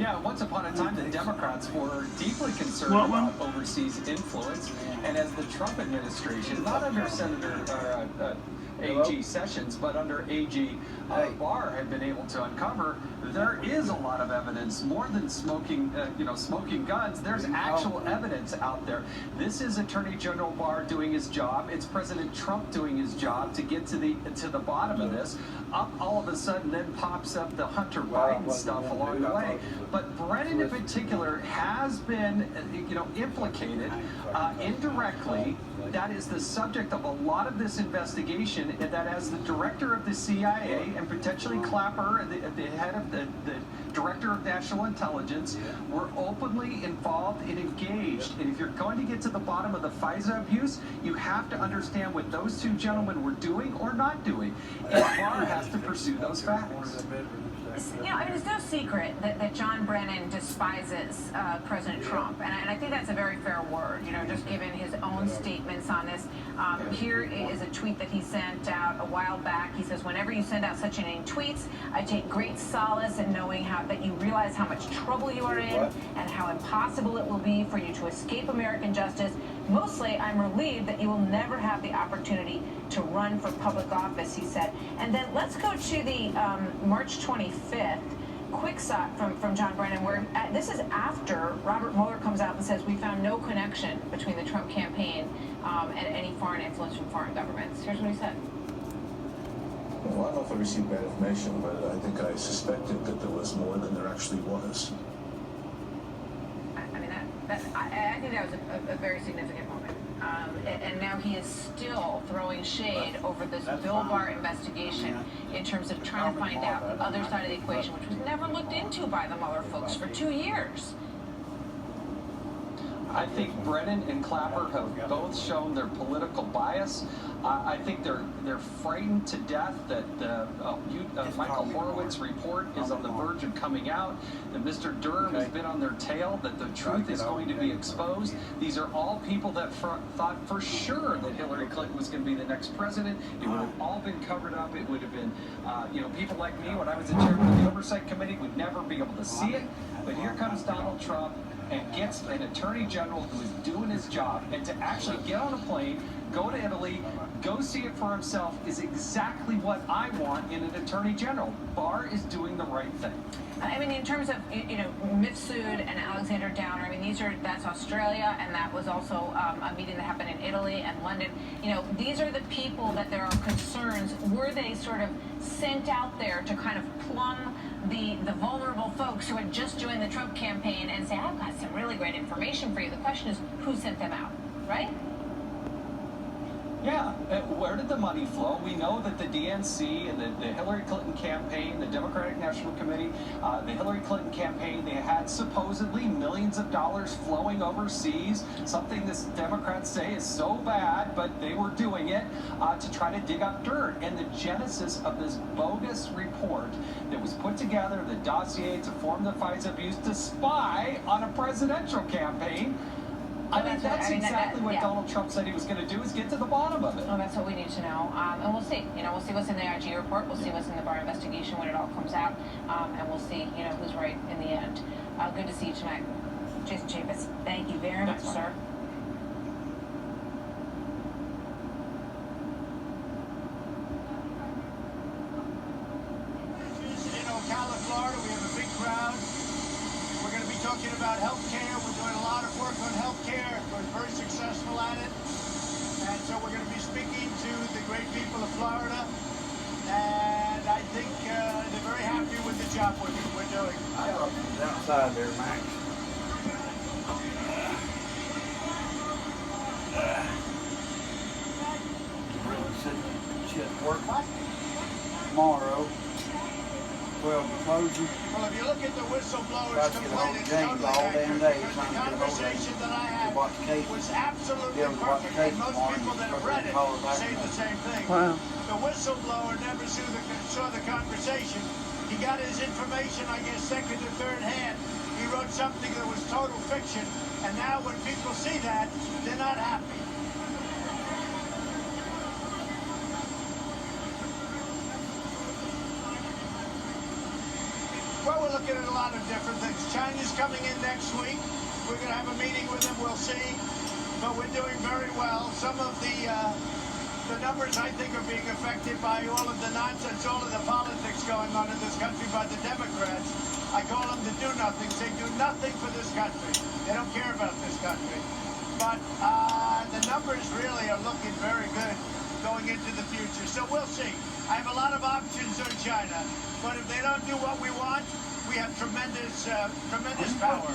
Yeah, once upon a time, the Democrats were deeply concerned about overseas influence, and as the Trump administration, not under AG Sessions, but under AG Barr had been able to uncover, there is a lot of evidence, more than smoking guns. There's actual evidence out there. This is Attorney General Barr doing his job. It's President Trump doing his job to get to the bottom of this. All of a sudden, then pops up the Hunter Biden stuff along the way. But Brennan, in particular, has been, implicated indirectly. That is the subject of a lot of this investigation, and that as the director of the CIA and potentially Clapper, the head of the director of national intelligence, were openly involved and engaged. And if you're going to get to the bottom of the FISA abuse, you have to understand what those two gentlemen were doing or not doing. And Barr has to pursue those facts. It's no secret that John Brennan despises President Trump, and I think that's a very fair word, just given his own statements on this. Here is a tweet that he sent out a while back. He says, "Whenever you send out such inane tweets, I take great solace in knowing that you realize how much trouble you are in and how impossible it will be for you to escape American justice. Mostly, I'm relieved that you will never have the opportunity to run for public office," he said. And then let's go to the March 25th quick shot from John Brennan, where this is after Robert Mueller comes out and says we found no connection between the Trump campaign and any foreign influence from foreign governments. Here's what he said. Well, I don't know if I received bad information, but I think I suspected that there was more than there actually was. I think that was a very significant moment. And now he is still throwing shade over this Bill Barr investigation in terms of trying to find out the other side of the equation, which was never looked into by the Mueller folks for 2 years. I think Brennan and Clapper have both shown their political bias. I think they're frightened to death that the Michael Horowitz report is on the verge of coming out, that Mr. Durham has been on their tail, that the truth is going to be exposed. These are all people that thought for sure that Hillary Clinton was going to be the next president. It would have all been covered up. It would have been, people like me, when I was the chairman of the Oversight Committee, would never be able to see it. But here comes Donald Trump and gets an attorney general who is doing his job, and to actually get on a plane, go to Italy, go see it for himself is exactly what I want in an attorney general. Barr is doing the right thing. I mean, in terms of, Mifsud and Alexander Downer, that's Australia, and that was also a meeting that happened in Italy and London. These are the people that there are concerns. Were they sort of sent out there to kind of plumb the vulnerable folks who had just joined the Trump campaign and say, I've got some really great information for you? The question is, who sent them out, right? Yeah, where did the money flow? We know that the DNC and the Hillary Clinton campaign, the Democratic National Committee, the Hillary Clinton campaign, they had supposedly millions of dollars flowing overseas, something the Democrats say is so bad, but they were doing it to try to dig up dirt. And the genesis of this bogus report that was put together, the dossier to form the FISA abuse, to spy on a presidential campaign. That's exactly what Donald Trump said he was going to do, is get to the bottom of it. Well, that's what we need to know. And we'll see. We'll see what's in the IG report. We'll see what's in the Barr investigation when it all comes out. And we'll see, who's right in the end. Good to see you tonight. Jason Chaffetz, thank you very much, sir. In Ocala, Florida, we have a big crowd. We're going to be talking about health care. We're doing a lot of work on health care. We're very successful at it. And so we're going to be speaking to the great people of Florida. And I think they're very happy with the job we're doing. Outside there, Max. Work tomorrow. 12 closing. Well, if you look at the whistleblowers complaining, the conversation that I had was absolutely perfect, and most people that have read it say the same thing. Wow. The whistleblower never saw the conversation. He got his information, I guess, second or third hand. He wrote something that was total fiction, and now when people see that, they're not happy. Well, we're looking at a lot of different things. China's coming in next week. We're going to have a meeting with them. We'll see. But we're doing very well. Some of the numbers, I think, are being affected by all of the nonsense, all of the politics going on in this country by the Democrats. I call them the do-nothings. They do nothing for this country. They don't care about this country. But the numbers really are looking very good going into the future. So we'll see. I have a lot of options on China. But if they don't do what we want, we have tremendous power.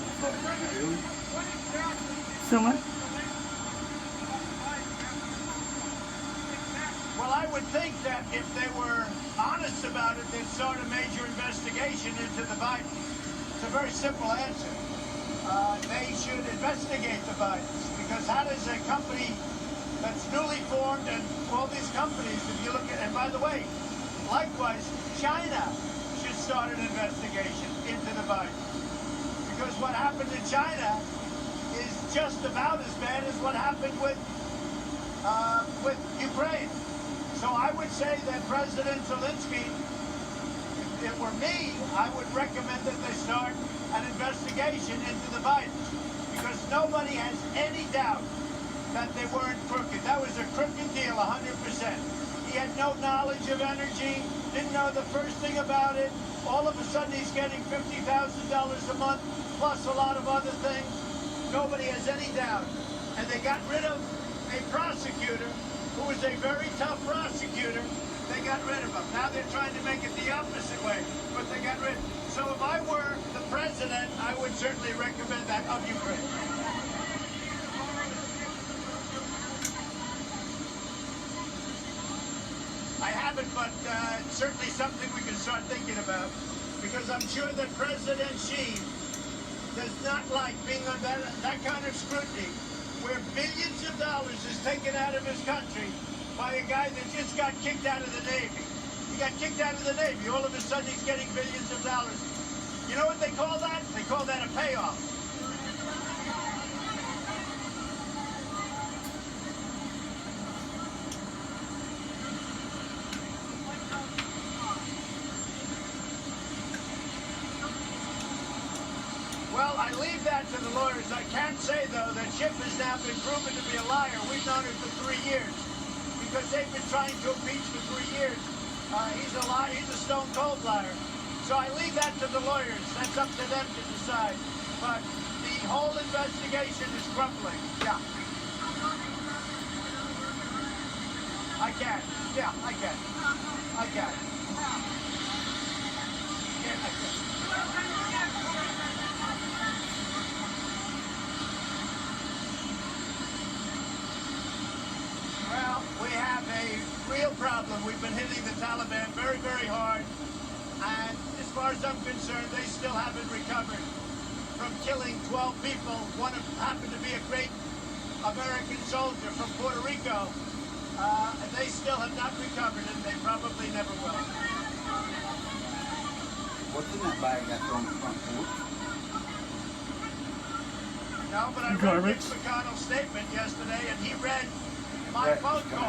Someone? Well, I would think that if they were honest about it, they'd start a major investigation into the Bidens. It's a very simple answer. They should investigate the Bidens, because how does a company that's newly formed, and all these companies, if you look at, and by the way, likewise, China should start an investigation into the Bidens. Because what happened in China is just about as bad as what happened with Ukraine. So I would say that President Zelensky, if it were me, I would recommend that they start an investigation into the Bidens, because nobody has any doubt that they weren't crooked. That was a crooked deal, 100%. He had no knowledge of energy, didn't know the first thing about it. All of a sudden he's getting $50,000 a month, plus a lot of other things. Nobody has any doubt. And they got rid of a prosecutor who was a very tough prosecutor. They got rid of him. Now they're trying to make it the opposite way, but they got rid. So if I were the president, I would certainly recommend that of Ukraine. I haven't, but it's certainly something we can start thinking about, because I'm sure that President Xi does not like being under that kind of scrutiny, where billions of dollars is taken out of his country by a guy that just got kicked out of the Navy. He got kicked out of the Navy. All of a sudden, he's getting billions of dollars. You know what they call that? They call that a payoff. Well, I leave that to the lawyers. I can't say, though, that Schiff has now been proven to be a liar. We've known it for 3 years, because they've been trying to impeach for 3 years. He's a liar. He's a stone-cold liar. So I leave that to the lawyers. That's up to them to decide. But the whole investigation is crumbling. Yeah. I can. Yeah, I can. I can. Yeah, I can. Well, we have a real problem. We've been hitting the Taliban very, very hard. And as far as I'm concerned, they still haven't recovered from killing 12 people. One of them happened to be a great American soldier from Puerto Rico. And they still have not recovered, and they probably never will. What's in that bag that's on the front porch? No, but I read Mitch McConnell's statement yesterday, and he read my phone call.